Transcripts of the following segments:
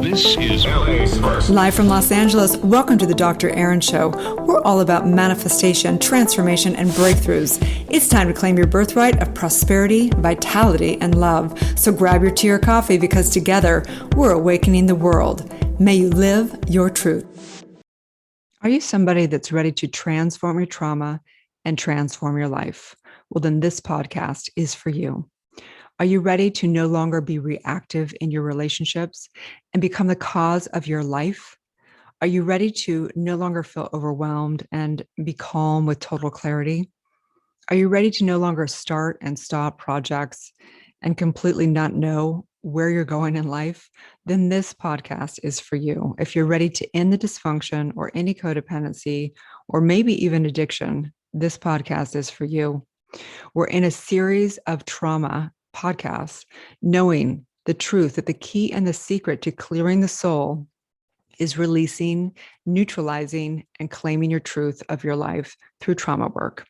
This is LA's first. Live from Los Angeles, welcome to the Dr. Erin Show. We're all about manifestation, transformation, and breakthroughs. It's time to claim your birthright of prosperity, vitality, and love. So grab your tea or coffee because together we're awakening the world. May you live your truth. Are you somebody that's ready to transform your trauma and transform your life? Well, then this podcast is for you. Are you ready to no longer be reactive in your relationships and become the cause of your life? Are you ready to no longer feel overwhelmed and be calm with total clarity? Are you ready to no longer start and stop projects and completely not know where you're going in life? Then this podcast is for you. If you're ready to end the dysfunction or any codependency, or maybe even addiction, this podcast is for you. We're in a series of trauma podcasts, knowing the truth that the key and the secret to clearing the soul is releasing, neutralizing, and claiming your truth of your life through trauma work,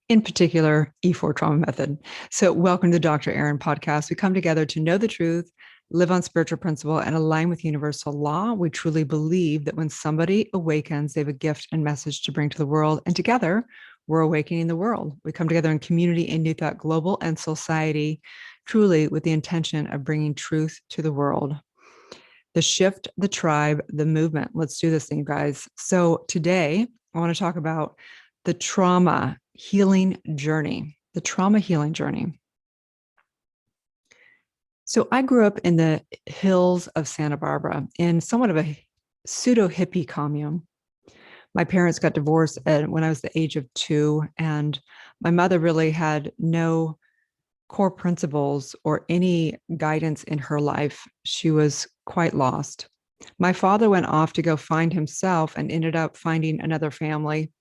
in particular, E4 trauma method. So welcome to the Dr. Erin podcast. We come together to know the truth, live on spiritual principle, and align with universal law. We truly believe that when somebody awakens, they have a gift and message to bring to the world. And together, we're awakening the world. We come together in community in New Thought Global and society, truly with the intention of bringing truth to the world. The shift, the tribe, the movement. Let's do this thing, guys. So today, I want to talk about the trauma healing journey, the trauma healing journey. So I grew up in the hills of Santa Barbara in somewhat of a pseudo hippie commune. My parents got divorced when I was the age of 2, and my mother really had no core principles or any guidance in her life. She was quite lost. My father went off to go find himself and ended up finding another family,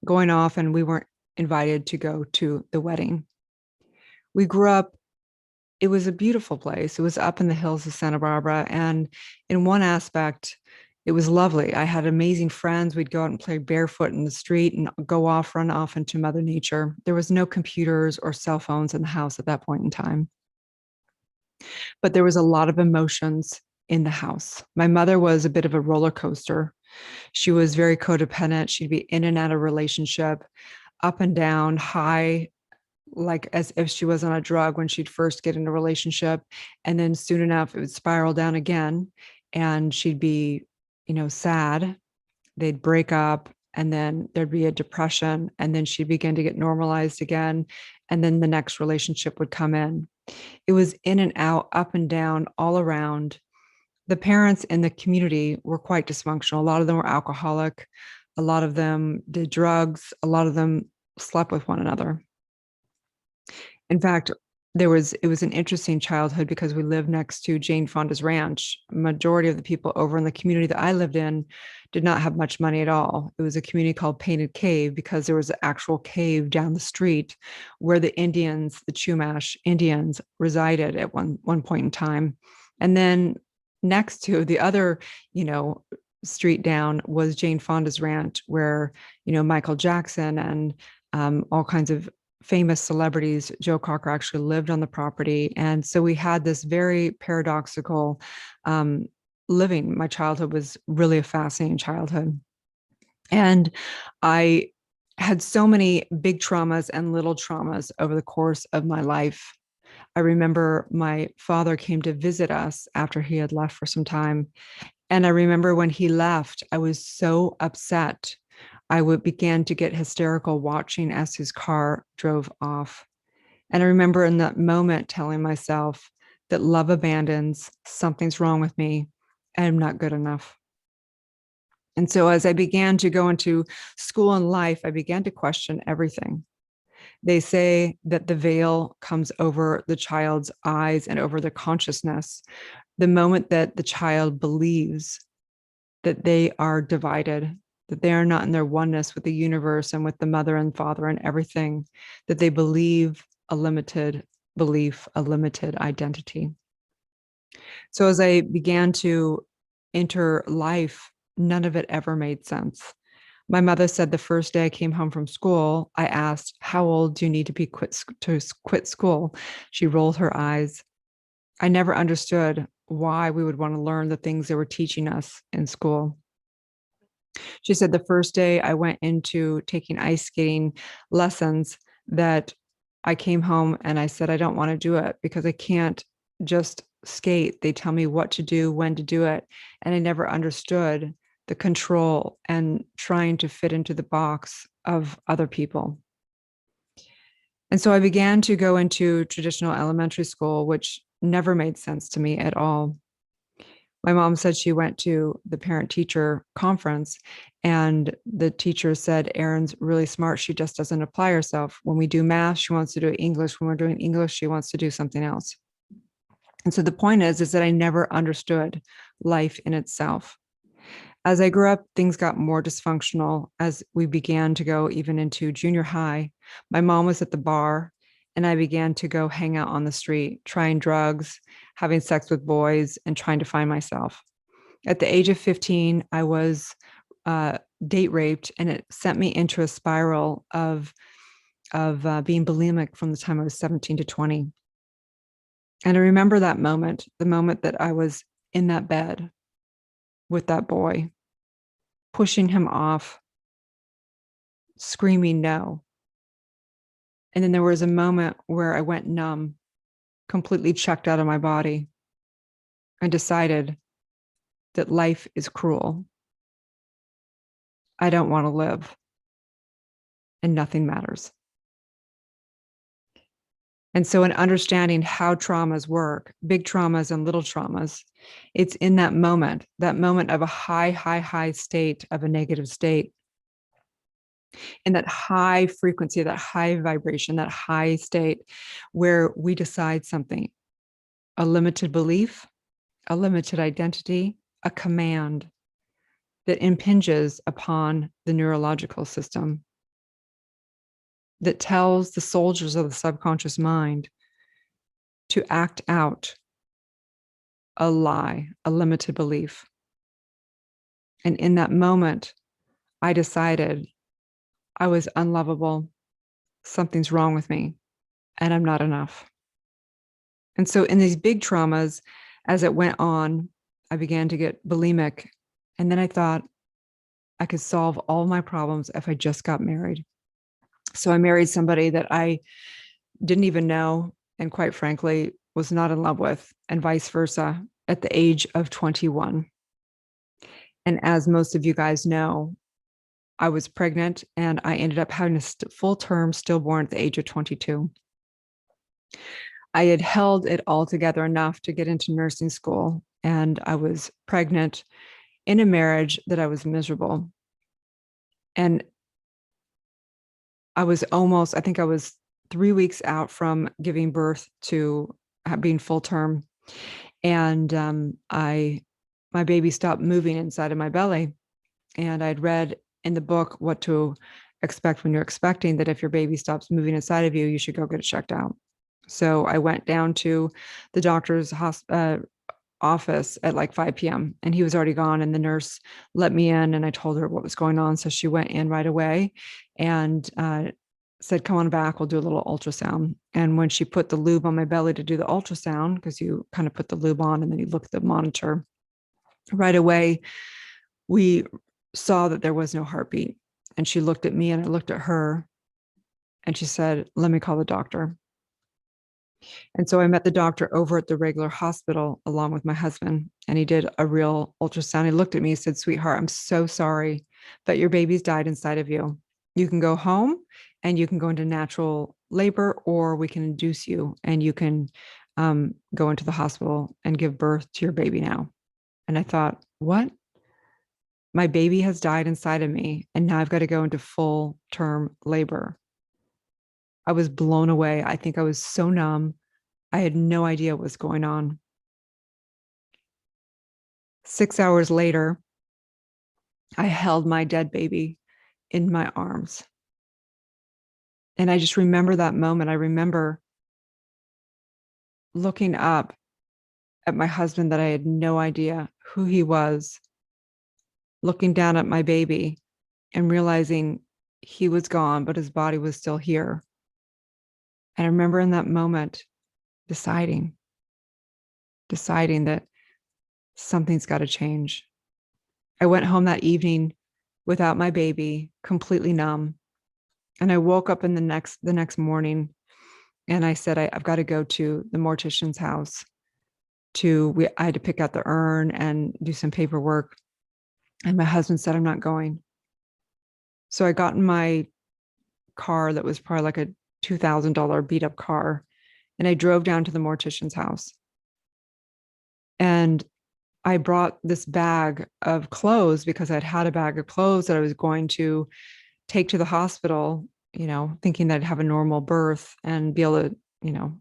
going off, and we weren't invited to go to the wedding. We grew up, it was a beautiful place. It was up in the hills of Santa Barbara, and in one aspect, it was lovely. I had amazing friends. We'd go out and play barefoot in the street and run off into Mother Nature. There was no computers or cell phones in the house at that point in time. But there was a lot of emotions in the house. My mother was a bit of a roller coaster. She was very codependent. She'd be in and out of relationship, up and down, high, like as if she was on a drug when she'd first get in a relationship. And then soon enough, it would spiral down again. And she'd be sad, they'd break up, and then there'd be a depression, and then she'd begin to get normalized again, and then the next relationship would come in. It was in and out, up and down, all around. The parents in the community were quite dysfunctional. A lot of them were alcoholic. A lot of them did drugs. A lot of them slept with one another. In fact, it was an interesting childhood because we lived next to Jane Fonda's ranch. Majority of the people over in the community that I lived in did not have much money at all. It was a community called Painted Cave because there was an actual cave down the street where the Indians, the Chumash Indians, resided at one point in time. And then next to the other, street down was Jane Fonda's ranch where, Michael Jackson and all kinds of famous celebrities, Joe Cocker, actually lived on the property. And so we had this very paradoxical living. My childhood was really a fascinating childhood. And I had so many big traumas and little traumas over the course of my life. I remember my father came to visit us after he had left for some time. And I remember when he left, I was so upset. I began to get hysterical watching as his car drove off. And I remember in that moment telling myself that love abandons, something's wrong with me, and I'm not good enough. And so as I began to go into school and life, I began to question everything. They say that the veil comes over the child's eyes and over their consciousness. The moment that the child believes that they are divided, that they are not in their oneness with the universe and with the mother and father and everything, that they believe a limited belief, a limited identity. So as I began to enter life, none of it ever made sense. My mother said the first day I came home from school, I asked, "How old do you need to quit school?" She rolled her eyes. I never understood why we would want to learn the things they were teaching us in school. She said the first day I went into taking ice skating lessons that I came home and I said, I don't want to do it because I can't just skate. They tell me what to do, when to do it. And I never understood the control and trying to fit into the box of other people. And so I began to go into traditional elementary school, which never made sense to me at all. My mom said she went to the parent teacher conference and the teacher said, Erin's really smart. She just doesn't apply herself. When we do math, she wants to do English. When we're doing English, she wants to do something else. And so the point is that I never understood life in itself. As I grew up, things got more dysfunctional as we began to go even into junior high. My mom was at the bar and I began to go hang out on the street, trying drugs, having sex with boys, and trying to find myself. At the age of 15, I was date raped, and it sent me into a spiral of being bulimic from the time I was 17 to 20. And I remember that moment, the moment that I was in that bed with that boy, pushing him off, screaming no. And then there was a moment where I went numb, completely checked out of my body, and decided that life is cruel. I don't want to live, and nothing matters. And so, in understanding how traumas work, big traumas and little traumas, it's in that moment of a high state of a negative state, in that high frequency, that high vibration, that high state where we decide something, a limited belief, a limited identity, a command that impinges upon the neurological system, that tells the soldiers of the subconscious mind to act out a lie, a limited belief. And in that moment, I decided I was unlovable, something's wrong with me, and I'm not enough. And so in these big traumas, as it went on, I began to get bulimic. And then I thought I could solve all my problems if I just got married. So I married somebody that I didn't even know, and quite frankly, was not in love with, and vice versa, at the age of 21. And as most of you guys know, I was pregnant and I ended up having a full-term stillborn at the age of 22. I had held it all together enough to get into nursing school, and I was pregnant in a marriage that I was miserable. And I think I was 3 weeks out from giving birth to being full term. And my baby stopped moving inside of my belly. And I'd read in the book what to expect when you're expecting, that if your baby stops moving inside of you, you should go get it checked out. So I went down to the doctor's office at like 5 p.m. and he was already gone, and the nurse let me in and I told her what was going on. So she went in right away and said, come on back, we'll do a little ultrasound. And when she put the lube on my belly to do the ultrasound, because you kind of put the lube on and then you look at the monitor, right away we saw that there was no heartbeat. And she looked at me and I looked at her and she said, let me call the doctor. And so I met the doctor over at the regular hospital along with my husband, and he did a real ultrasound. He looked at me and said, sweetheart, I'm so sorry, but your baby's died inside of you. You can go home and you can go into natural labor, or we can induce you and you can go into the hospital and give birth to your baby now. And I thought, what? My baby has died inside of me, and now I've got to go into full term labor. I was blown away. I think I was so numb. I had no idea what was going on. 6 hours later, I held my dead baby in my arms. And I just remember that moment. I remember looking up at my husband that I had no idea who he was, looking down at my baby and realizing he was gone, but his body was still here. And I remember in that moment deciding that something's got to change. I went home that evening without my baby, completely numb. And I woke up in the next morning and I said, I've got to go to the mortician's house I had to pick out the urn and do some paperwork. And my husband said, I'm not going. So I got in my car that was probably like a $2,000 beat up car. And I drove down to the mortician's house. And I brought this bag of clothes because I'd had a bag of clothes that I was going to take to the hospital, thinking that I'd have a normal birth and be able to,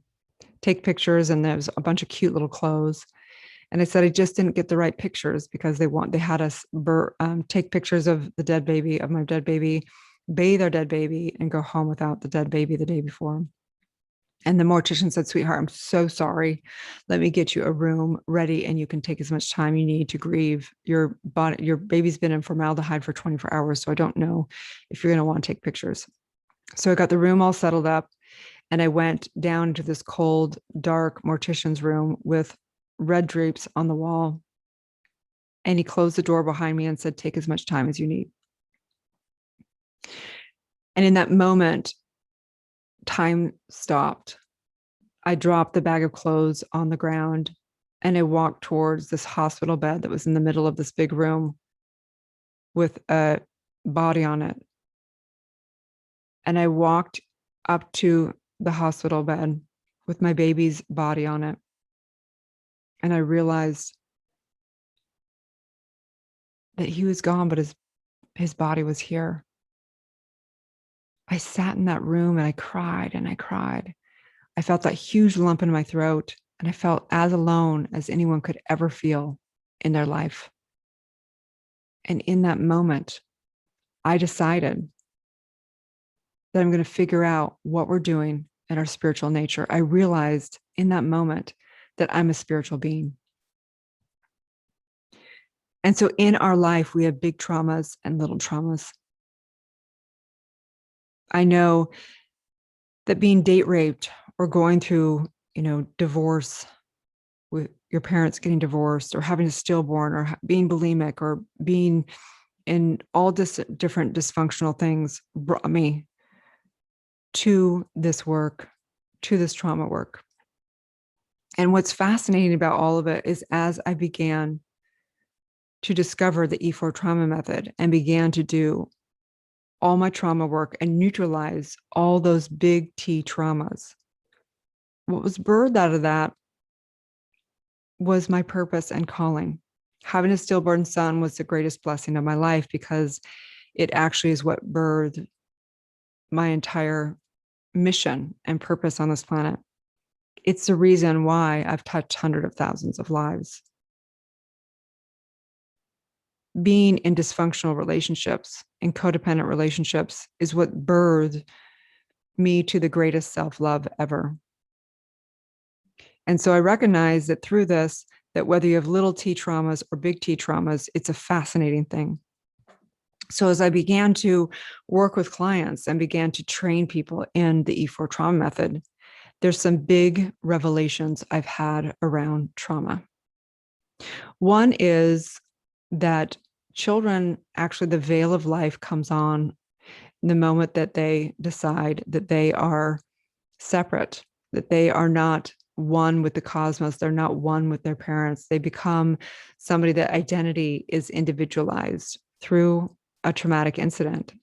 take pictures. And there was a bunch of cute little clothes. And I said, I just didn't get the right pictures because they had us take pictures of my dead baby, bathe our dead baby, and go home without the dead baby the day before. And the mortician said, sweetheart, I'm so sorry. Let me get you a room ready and you can take as much time you need to grieve. Your baby's been in formaldehyde for 24 hours. So I don't know if you're going to want to take pictures. So I got the room all settled up and I went down to this cold, dark mortician's room with red drapes on the wall. And he closed the door behind me and said, take as much time as you need. And in that moment, time stopped. I dropped the bag of clothes on the ground and I walked towards this hospital bed that was in the middle of this big room with a body on it. And I walked up to the hospital bed with my baby's body on it. And I realized that he was gone, but his body was here. I sat in that room and I cried and I cried. I felt that huge lump in my throat and I felt as alone as anyone could ever feel in their life. And in that moment, I decided that I'm going to figure out what we're doing in our spiritual nature. I realized in that moment that I'm a spiritual being. And so in our life, we have big traumas and little traumas. I know that being date raped or going through, divorce, with your parents getting divorced or having a stillborn or being bulimic or being in all different dysfunctional things brought me to this work, to this trauma work. And what's fascinating about all of it is as I began to discover the E4 trauma method and began to do all my trauma work and neutralize all those big T traumas, what was birthed out of that was my purpose and calling. Having a stillborn son was the greatest blessing of my life because it actually is what birthed my entire mission and purpose on this planet. It's the reason why I've touched hundreds of thousands of lives. Being in dysfunctional relationships, in codependent relationships, is what birthed me to the greatest self-love ever. And so I recognize that through this, that whether you have little T traumas or big T traumas, it's a fascinating thing. So as I began to work with clients and began to train people in the E4 trauma method, there's some big revelations I've had around trauma. One is that children, actually the veil of life comes on the moment that they decide that they are separate, that they are not one with the cosmos, they're not one with their parents. They become somebody that identity is individualized through a traumatic incident,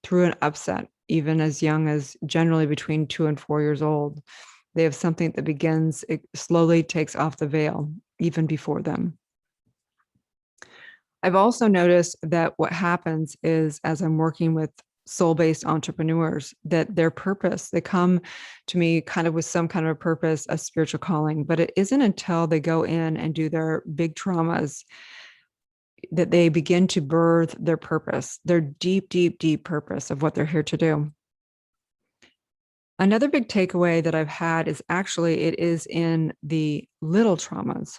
through an upset, even as young as generally between 2 and 4 years old. They have something that begins, it slowly takes off the veil, even before them. I've also noticed that what happens is, as I'm working with soul-based entrepreneurs, that their purpose, they come to me kind of with some kind of a purpose, a spiritual calling, but it isn't until they go in and do their big traumas that they begin to birth their purpose, their deep, deep, deep purpose of what they're here to do. Another big takeaway that I've had is actually it is in the little traumas.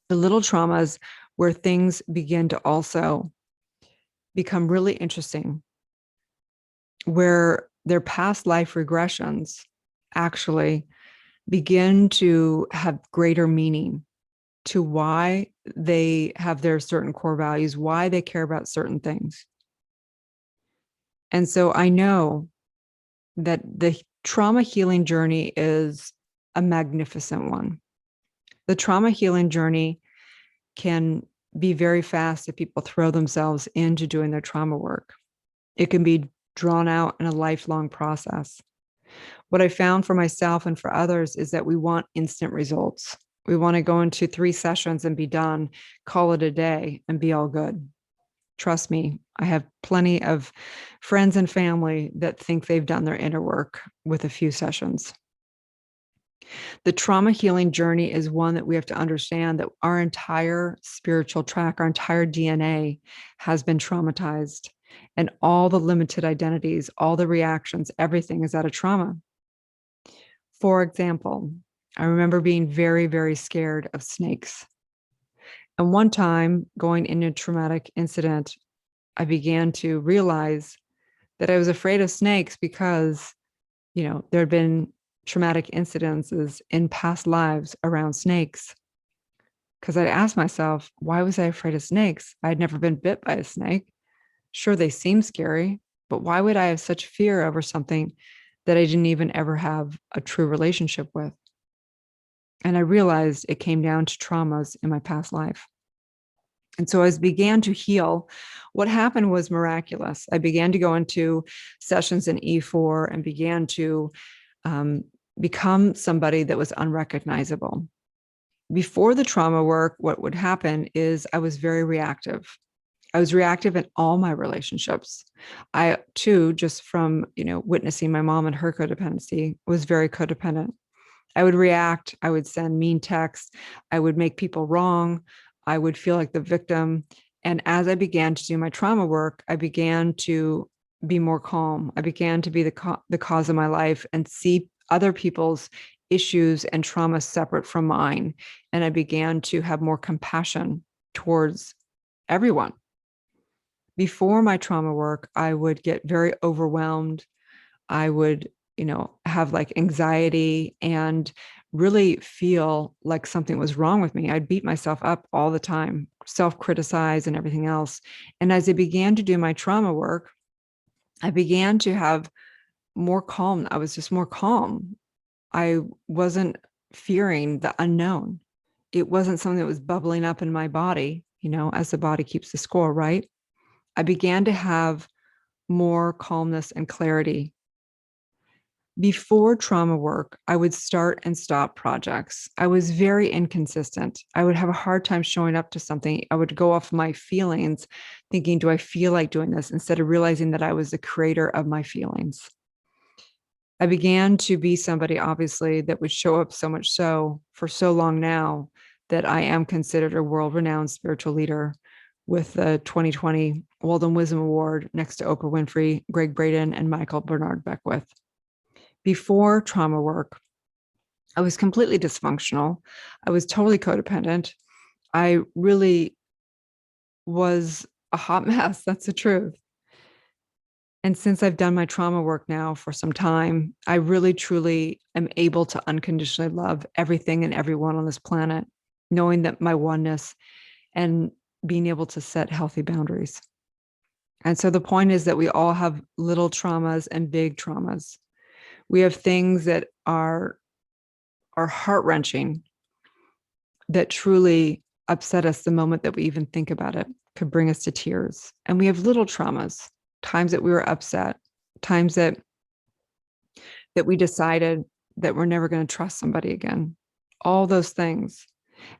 The little traumas where things begin to also become really interesting, where their past life regressions actually begin to have greater meaning. to why they have their certain core values, why they care about certain things. And so I know that the trauma healing journey is a magnificent one. The trauma healing journey can be very fast if people throw themselves into doing their trauma work. It can be drawn out in a lifelong process. What I found for myself and for others is that we want instant results. We want to go into 3 sessions and be done, call it a day, and be all good. Trust me, I have plenty of friends and family that think they've done their inner work with a few sessions. The trauma healing journey is one that we have to understand that our entire spiritual track, our entire DNA has been traumatized, and all the limited identities, all the reactions, everything is out of trauma. For example, I remember being very, very scared of snakes. And one time going into a traumatic incident, I began to realize that I was afraid of snakes because, there had been traumatic incidences in past lives around snakes. Because I'd asked myself, why was I afraid of snakes? I'd never been bit by a snake. Sure, they seem scary, but why would I have such fear over something that I didn't even ever have a true relationship with? And I realized it came down to traumas in my past life. And so as I began to heal, what happened was miraculous. I began to go into sessions in E4 and began to become somebody that was unrecognizable. Before the trauma work, what would happen is I was very reactive. I was reactive in all my relationships. I too, just from witnessing my mom and her codependency, was very codependent. I would react. I would send mean texts. I would make people wrong. I would feel like the victim. And as I began to do my trauma work, I began to be more calm. I began to be the cause of my life and see other people's issues and trauma separate from mine. And I began to have more compassion towards everyone. Before my trauma work, I would get very overwhelmed. I would, have like anxiety and really feel like something was wrong with me. I'd beat myself up all the time, self-criticize and everything else. And as I began to do my trauma work, I began to have more calm. I was just more calm. I wasn't fearing the unknown. It wasn't something that was bubbling up in my body, as the body keeps the score, right? I began to have more calmness and clarity. Before trauma work, I would start and stop projects. I was very inconsistent. I would have a hard time showing up to something. I would go off my feelings, thinking, do I feel like doing this? Instead of realizing that I was the creator of my feelings. I began to be somebody, obviously, that would show up so much so for so long now that I am considered a world-renowned spiritual leader with the 2020 Walden Wisdom Award next to Oprah Winfrey, Greg Braden, and Michael Bernard Beckwith. Before trauma work, I was completely dysfunctional. I was totally codependent. I really was a hot mess. That's the truth. And since I've done my trauma work now for some time, I really, truly am able to unconditionally love everything and everyone on this planet, knowing that my oneness and being able to set healthy boundaries. And so the point is that we all have little traumas and big traumas. We have things that are heart-wrenching, that truly upset us the moment that we even think about it, could bring us to tears. And we have little traumas, times that we were upset, times that we decided that we're never going to trust somebody again, all those things.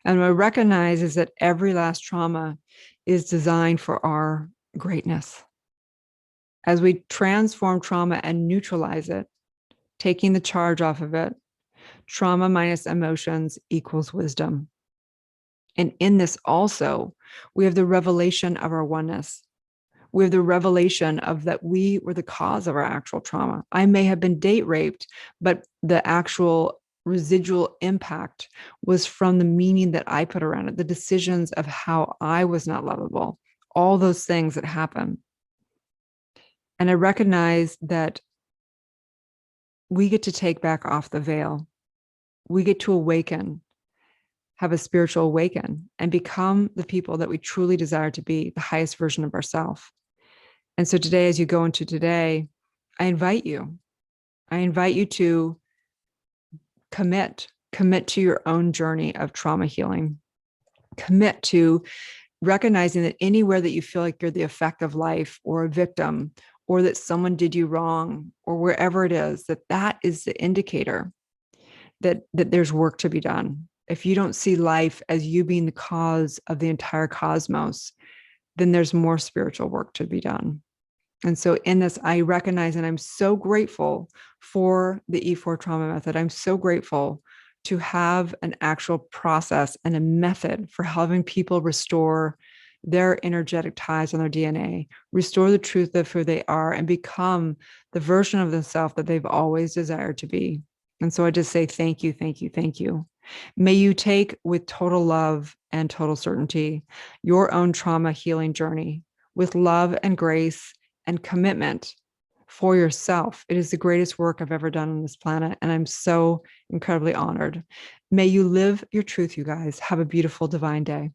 And what I recognize is that every last trauma is designed for our greatness. As we transform trauma and neutralize it, taking the charge off of it, trauma minus emotions equals wisdom. And in this also, we have the revelation of our oneness. We have the revelation of that we were the cause of our actual trauma. I may have been date raped, but the actual residual impact was from the meaning that I put around it, the decisions of how I was not lovable, all those things that happen. And I recognize that we get to take back off the veil. We get to awaken have a spiritual awaken and become the people that we truly desire to be, the highest version of ourselves. And so today, as you go into today, I invite you to commit to your own journey of trauma healing. Commit to recognizing that anywhere that you feel like you're the effect of life or a victim, or that someone did you wrong, or wherever it is, that is the indicator that there's work to be done. If you don't see life as you being the cause of the entire cosmos, then there's more spiritual work to be done. And so in this, I recognize, and I'm so grateful for the E4 trauma method. I'm so grateful to have an actual process and a method for helping people restore their energetic ties on their DNA, restore the truth of who they are, and become the version of themselves that they've always desired to be. And so I just say, thank you, thank you, thank you. May you take with total love and total certainty your own trauma healing journey with love and grace and commitment for yourself. It is the greatest work I've ever done on this planet. And I'm so incredibly honored. May you live your truth, you guys. Have a beautiful divine day.